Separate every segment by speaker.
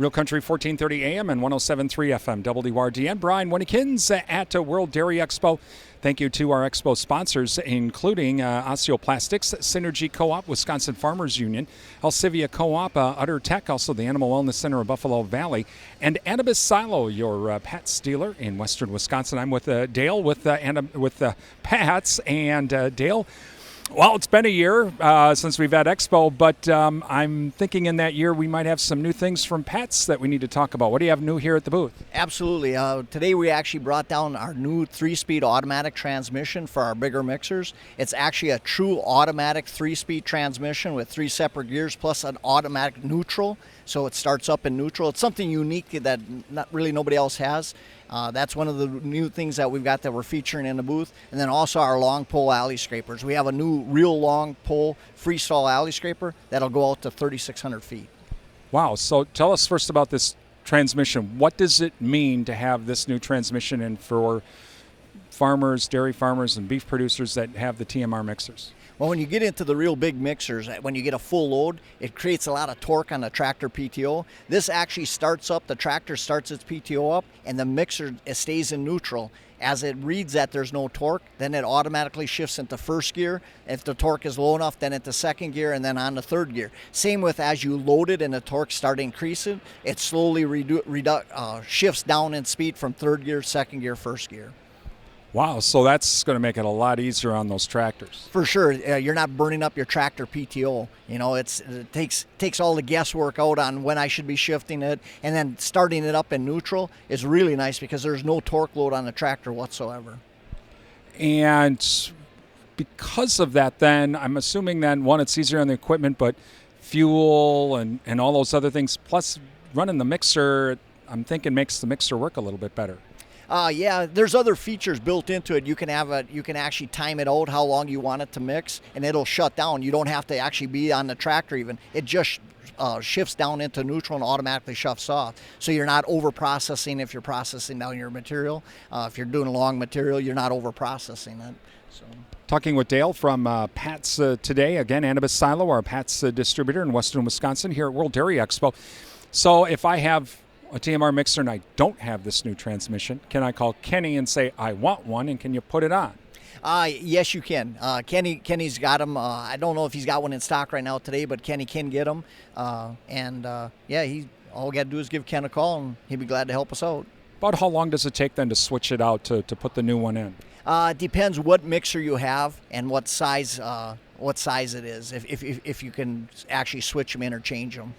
Speaker 1: Real Country 1430 AM and 107.3 FM, WRDN. Brian Winnekins at World Dairy Expo. Thank you to our expo sponsors, including Osteoplastics, Synergy Co-op, Wisconsin Farmers Union, Alcivia Co-op, Utter Tech, also the Animal Wellness Center of Buffalo Valley, and Anibis Silo, your Pats dealer in western Wisconsin. I'm with Dale with Pats, and Dale. Well, it's been a year since we've had Expo, but I'm thinking in that year we might have some new things from Pats that we need to talk about. What do you have new here at the booth?
Speaker 2: Absolutely. Today we actually brought down our new 3-speed automatic transmission for our bigger mixers. It's actually a true automatic 3-speed transmission with 3 separate gears plus an automatic neutral. So it starts up in neutral. It's something unique that not really nobody else has. That's one of the new things that we've got that we're featuring in the booth. And then also our long pole alley scrapers. We have a new real long pole freestyle alley scraper that'll go out to 3,600 feet.
Speaker 1: Wow. So tell us first about this transmission. What does it mean to have this new transmission and for farmers, dairy farmers, and beef producers that have the TMR mixers?
Speaker 2: Well, when you get into the real big mixers, when you get a full load, it creates a lot of torque on the tractor PTO. This actually starts up, the tractor starts its PTO up, and the mixer stays in neutral. As it reads that there's no torque, then it automatically shifts into first gear. If the torque is low enough, then into second gear, and then on to third gear. Same with as you load it and the torque start increasing, it slowly shifts down in speed from third gear, second gear, first gear.
Speaker 1: Wow, so that's going to make it a lot easier on those tractors.
Speaker 2: For sure, you're not burning up your tractor PTO. You know, it takes all the guesswork out on when I should be shifting it, and then starting it up in neutral is really nice because there's no torque load on the tractor whatsoever.
Speaker 1: And because of that, then I'm assuming then one, it's easier on the equipment, but fuel and all those other things, plus running the mixer, I'm thinking makes the mixer work a little bit better.
Speaker 2: Yeah, there's other features built into it. You can actually time it out how long you want it to mix, and it'll shut down. You don't have to actually be on the tractor even. It just shifts down into neutral and automatically shuts off. So you're not over processing if you're processing down your material. If you're doing long material, you're not over processing it. So.
Speaker 1: Talking with Dale from Pats today. Again, Anibis Silo, our Pats distributor in western Wisconsin here at World Dairy Expo. So if I have a TMR mixer and I don't have this new transmission, can I call Kenny and say, I want one, and can you put it on?
Speaker 2: Yes, you can. Kenny's got them. I don't know if he's got one in stock right now today, but Kenny can get them. All we got to do is give Ken a call, and he'd be glad to help us out.
Speaker 1: About how long does it take then to switch it out to put the new one in?
Speaker 2: Depends what mixer you have and what size it is, if you can actually switch them in or change them.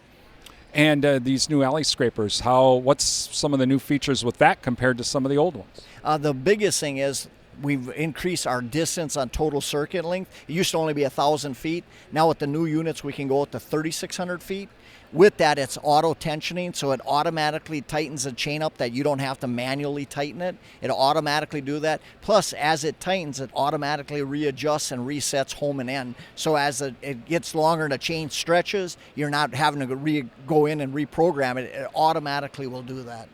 Speaker 1: And these new alley scrapers, what's some of the new features with that compared to some of the old ones?
Speaker 2: The biggest thing is we've increased our distance on total circuit length. It used to only be 1,000 feet. Now with the new units, we can go up to 3,600 feet. With that, it's auto tensioning, so it automatically tightens the chain up that you don't have to manually tighten it. It'll automatically do that. Plus, as it tightens, it automatically readjusts and resets home and end. So as it gets longer and the chain stretches, you're not having to go in and reprogram it. It automatically will do that.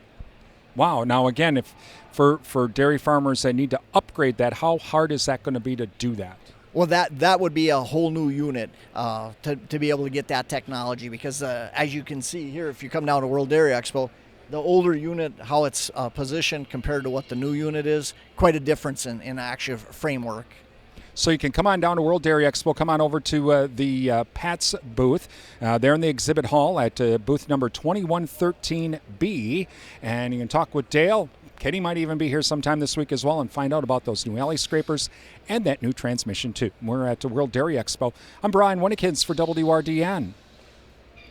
Speaker 1: Wow. Now, again, if for dairy farmers that need to upgrade that, how hard is that going to be to do that?
Speaker 2: Well, that would be a whole new unit to be able to get that technology because as you can see here, if you come down to World Dairy Expo, the older unit, how it's positioned compared to what the new unit is, quite a difference in actual framework.
Speaker 1: So you can come on down to World Dairy Expo, come on over to the Pats booth. They're in the exhibit hall at booth number 2113B, and you can talk with Dale. Kenny might even be here sometime this week as well and find out about those new alley scrapers and that new transmission too. We're at the World Dairy Expo. I'm Brian Winnekins for WRDN.